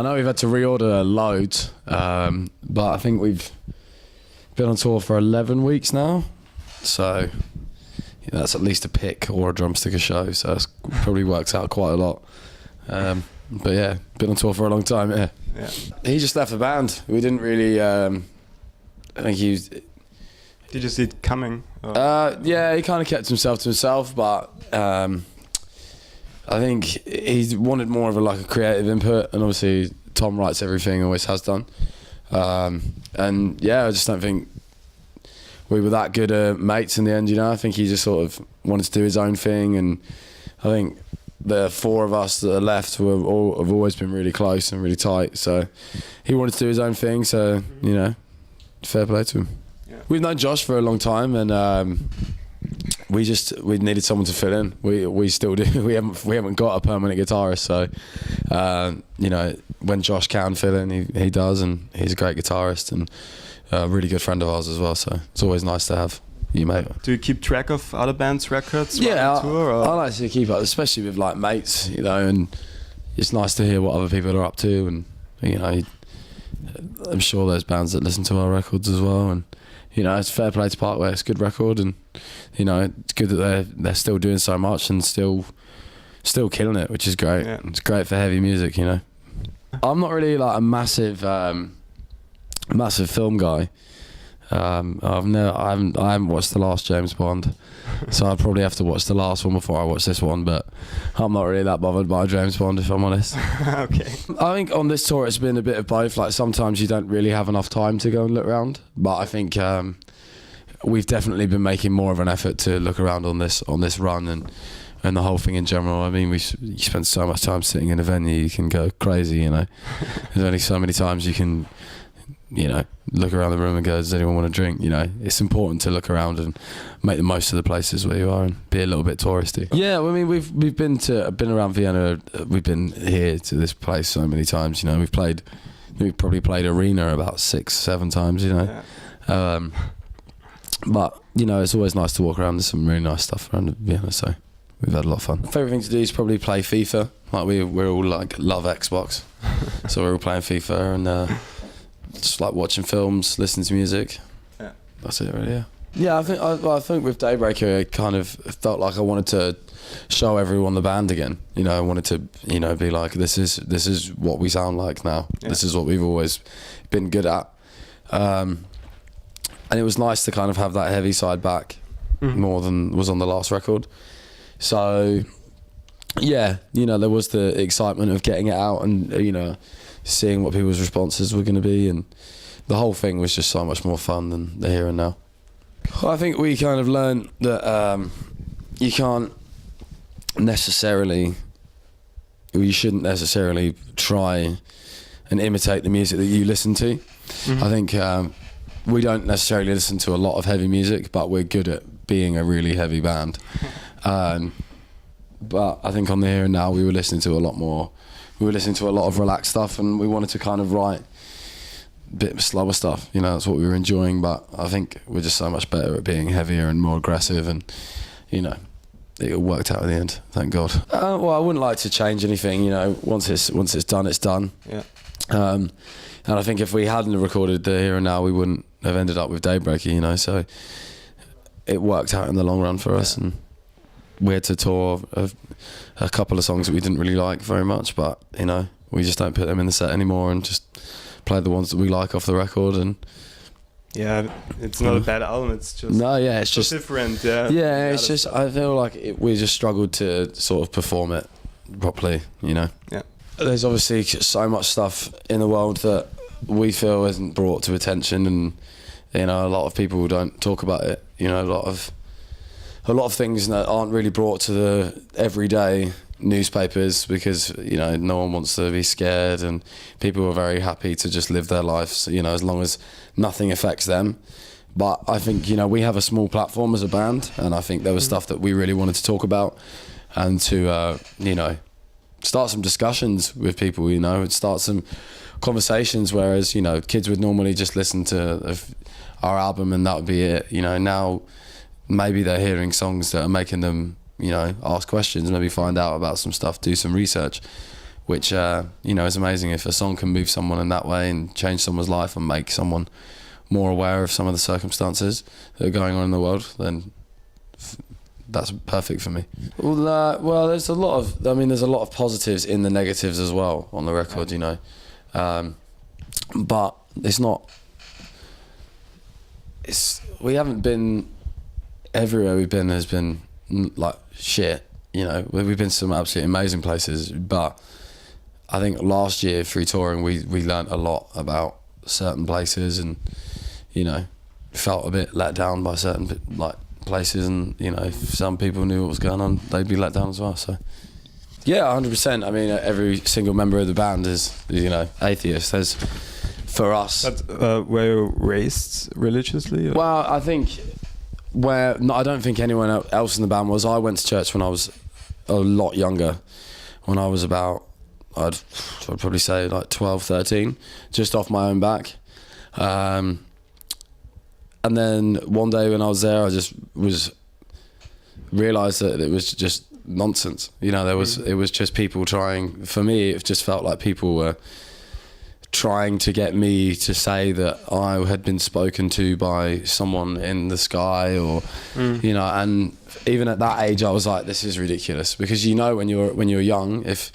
I know we've had to reorder loads, but I think we've been on tour for 11 weeks now, so that's at least a pick or a drumstick a show, so it probably works out quite a lot. But yeah, been on tour for a long time. Yeah. He just left the band. We didn't really. I think he was. Did you see it coming? Yeah, he kind of kept himself to himself, but I think he wanted more of a creative input, and obviously Tom writes everything, always has done. And yeah, I just don't think we were that good mates in the end. I think he just sort of wanted to do his own thing, and I think the four of us that are left have always been really close and really tight. So he wanted to do his own thing. So fair play to him. Yeah. We've known Josh for a long time, and we needed someone to fill in. We still do. We haven't got a permanent guitarist, so when Josh can fill in, he does, and he's a great guitarist and a really good friend of ours as well. So it's always nice to have you, mate. Do you keep track of other bands' records? Yeah, tour, or? I like to keep up, especially with mates, and it's nice to hear what other people are up to, and I'm sure there's bands that listen to our records as well, and it's fair play to Parkway. It's a good record, and it's good that they're still doing so much and still killing it, which is great. Yeah. It's great for heavy music. I'm not really a massive film guy. I haven't watched the last James Bond, so I'd probably have to watch the last one before I watch this one, but I'm not really that bothered by James Bond, if I'm honest. Okay. I think on this tour it's been a bit of both. Sometimes you don't really have enough time to go and look around, but I think we've definitely been making more of an effort to look around on this run and the whole thing in general. I mean, you spend so much time sitting in a venue, you can go crazy, There's only so many times you can look around the room and go, does anyone want to drink? It's important to look around and make the most of the places where you are and be a little bit touristy. Yeah, I mean, we've been around Vienna. We've been here to this place so many times. We've probably played Arena about 6-7 times. Yeah. But it's always nice to walk around. There's some really nice stuff around Vienna, so we've had a lot of fun. Favourite thing to do is probably play FIFA. We're all love Xbox, so we're all playing FIFA and. Just watching films, listening to music. Yeah, that's it, really. Yeah. I think with Daybreaker, it kind of felt like I wanted to show everyone the band again. I wanted to, be like, this is what we sound like now. Yeah. This is what we've always been good at. And it was nice to kind of have that heavy side back more than was on the last record. So, yeah, there was the excitement of getting it out and seeing what people's responses were going to be, and the whole thing was just so much more fun than the here and now. I think we kind of learned that you shouldn't necessarily try and imitate the music that you listen to. I think we don't necessarily listen to a lot of heavy music, but we're good at being a really heavy band. But I think on the here and now we were listening to a lot more. We were listening to a lot of relaxed stuff, and we wanted to kind of write a bit slower stuff. That's what we were enjoying, but I think we're just so much better at being heavier and more aggressive, and it worked out in the end, thank God. Well, I wouldn't like to change anything. Once it's done, it's done. Yeah. And I think if we hadn't recorded the here and now, we wouldn't have ended up with Daybreaker. So it worked out in the long run for us, and we had to tour a couple of songs that we didn't really like very much, but we just don't put them in the set anymore and just play the ones that we like off the record. And yeah, it's not a bad album. It's just it's just different. Yeah, it's just I feel like we just struggled to sort of perform it properly. Yeah. There's obviously so much stuff in the world that we feel isn't brought to attention, and a lot of people don't talk about it. A lot of things that aren't really brought to the everyday newspapers because no one wants to be scared, and people are very happy to just live their lives as long as nothing affects them. But I think we have a small platform as a band, and I think there was stuff that we really wanted to talk about and to start some discussions with people, and start some conversations, whereas kids would normally just listen to our album and that would be it. Now maybe they're hearing songs that are making them ask questions, maybe find out about some stuff, do some research, which is amazing. If a song can move someone in that way and change someone's life and make someone more aware of some of the circumstances that are going on in the world, then that's perfect for me. Well, there's a lot of positives in the negatives as well on the record, but we haven't been everywhere we've been has been like shit, we've been to some absolutely amazing places, but I think last year through touring we learnt a lot about certain places, and felt a bit let down by certain like places, and if some people knew what was going on, they'd be let down as well. So yeah, 100%. I mean, every single member of the band is atheist. There's, for us, but were you raised religiously, or? Well, I think I don't think anyone else in the band was. I went to church when I was a lot younger, when I was about, I'd probably say like 12, 13, just off my own back. And then one day when I was there, I just realised that it was just nonsense. It was just people trying. For me, it just felt like people were trying to get me to say that I had been spoken to by someone in the sky, or and even at that age, I was like, this is ridiculous, because when you're young, if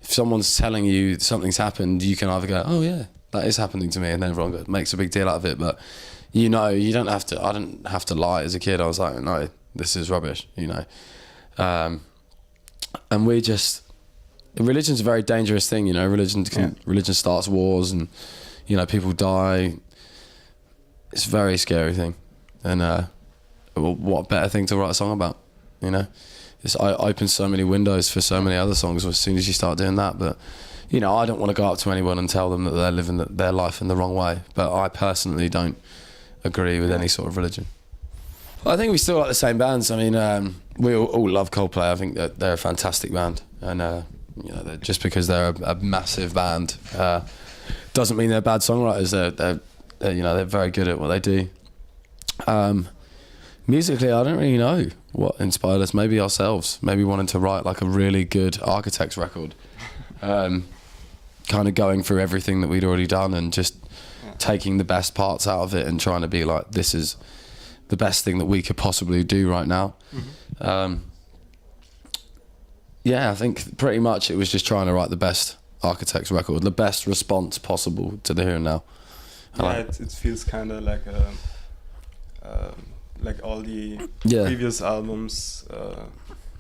someone's telling you something's happened, you can either go, oh yeah, that is happening to me, and then everyone makes a big deal out of it, but you don't have to. I didn't have to lie as a kid. I was like, no, this is rubbish, and religion's a very dangerous thing, religion starts wars, and people die. It's a very scary thing, and what better thing to write a song about? It opens so many windows for so many other songs as soon as you start doing that. But I don't want to go up to anyone and tell them that they're living their life in the wrong way, but I personally don't agree with any sort of religion. I think we still like the same bands. I mean, we all love Coldplay. I think that they're a fantastic band, and just because they're a massive band doesn't mean they're bad songwriters. They're very good at what they do. Musically, I don't really know what inspired us. Maybe ourselves. Maybe wanting to write like a really good Architects record. Kind of going through everything that we'd already done and just taking the best parts out of it and trying to be like, this is the best thing that we could possibly do right now. Mm-hmm. I think pretty much it was just trying to write the best Architects record, the best response possible to the here and now. It feels kind of like like all the previous albums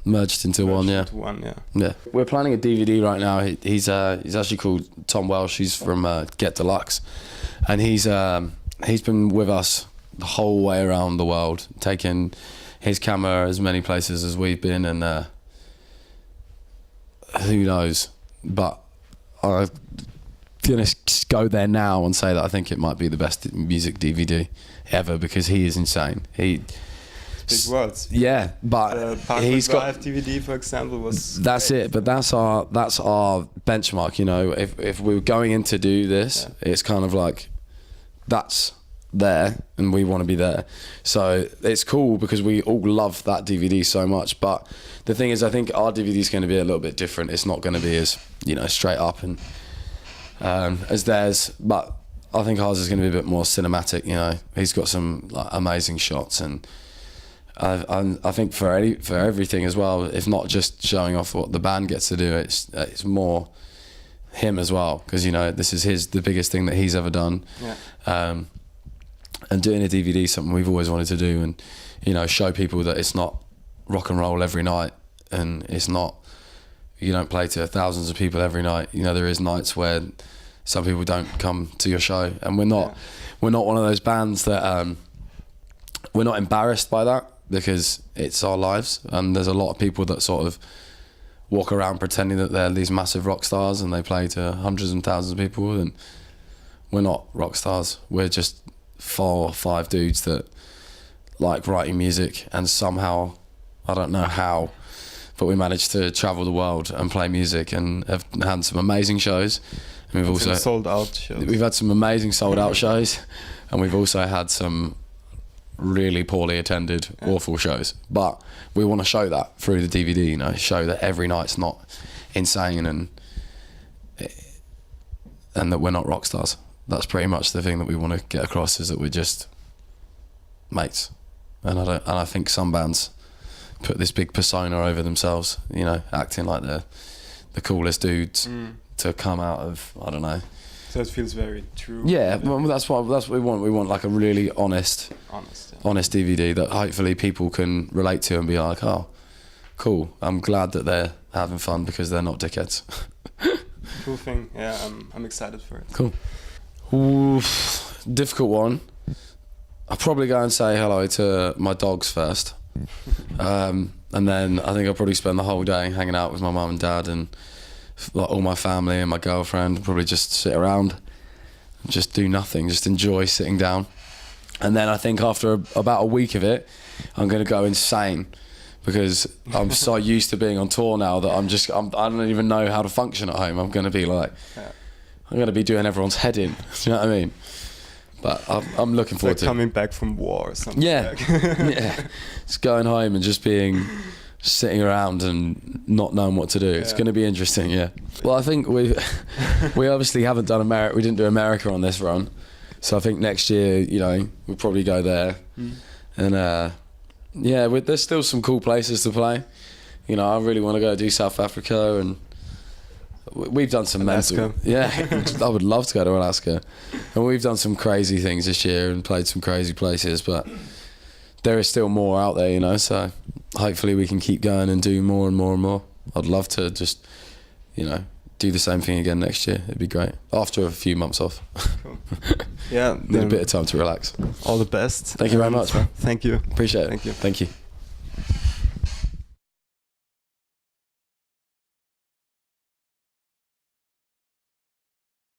merged into one. Yeah. We're planning a DVD right now. He's actually called Tom Welsh. He's from Get Deluxe, and he's been with us the whole way around the world, taking his camera as many places as we've been, and who knows, but I'm gonna go there now and say that I think it might be the best music DVD ever, because he is insane. Big words. Yeah, but he's got DVD, for example, was. That's great. It, but that's our benchmark. If we were going in to do this, it's kind of like that's there, and we want to be there. So it's cool because we all love that DVD so much. But the thing is, I think our DVD is going to be a little bit different. It's not going to be as straight up and as theirs, but I think ours is going to be a bit more cinematic. He's got some amazing shots, and I think for everything as well, if not just showing off what the band gets to do, it's more him as well, because this is the biggest thing that he's ever done. And doing a DVD is something we've always wanted to do, and show people that it's not rock and roll every night, and it's not, you don't play to thousands of people every night. There is nights where some people don't come to your show, and we're not one of those bands that we're not embarrassed by that, because it's our lives, and there's a lot of people that sort of walk around pretending that they're these massive rock stars and they play to hundreds and thousands of people, and we're not rock stars. We're just 4 or 5 dudes that like writing music, and somehow, I don't know how, but we managed to travel the world and play music, and have had some amazing shows. And we've also sold out shows. We've had some amazing sold out shows, and we've also had some really poorly attended, awful shows. But we want to show that through the DVD, show that every night's not insane, and and that we're not rock stars. That's pretty much the thing that we want to get across, is that we're just mates. And I think some bands put this big persona over themselves, you know, acting like the coolest dudes to come out of, I don't know. So it feels very true. Yeah, well, that's what we want. We want like a really honest DVD that hopefully people can relate to and be like, oh, cool. I'm glad that they're having fun because they're not dickheads. Cool thing. Yeah, I'm excited for it. Cool. Oof, difficult one. I'll probably go and say hello to my dogs first. And then I think I'll probably spend the whole day hanging out with my mum and dad and like all my family and my girlfriend. Probably just sit around and just do nothing, just enjoy sitting down. And then I think after about a week of it, I'm going to go insane because I'm so used to being on tour now that I don't even know how to function at home. I'm going to be like, I'm going to be doing everyone's head in. Do you know what I mean? But I'm looking forward to coming back from war or something. Yeah, yeah. Just going home and just sitting around and not knowing what to do. It's going to be interesting, yeah. Well, I think we obviously haven't done America. We didn't do America on this run. So I think next year, you know, we'll probably go there. And yeah, there's still some cool places to play. You know, I really want to go do South Africa, and we've done some Alaska. Yeah, I would love to go to Alaska. And we've done some crazy things this year and played some crazy places, but there is still more out there, you know, so hopefully we can keep going and do more and more and more. I'd love to just, you know, do the same thing again next year. It'd be great. After a few months off. Cool. Yeah. Need a bit of time to relax. All the best. Thank you very much, man. Thank you. Appreciate it. Thank you. Thank you.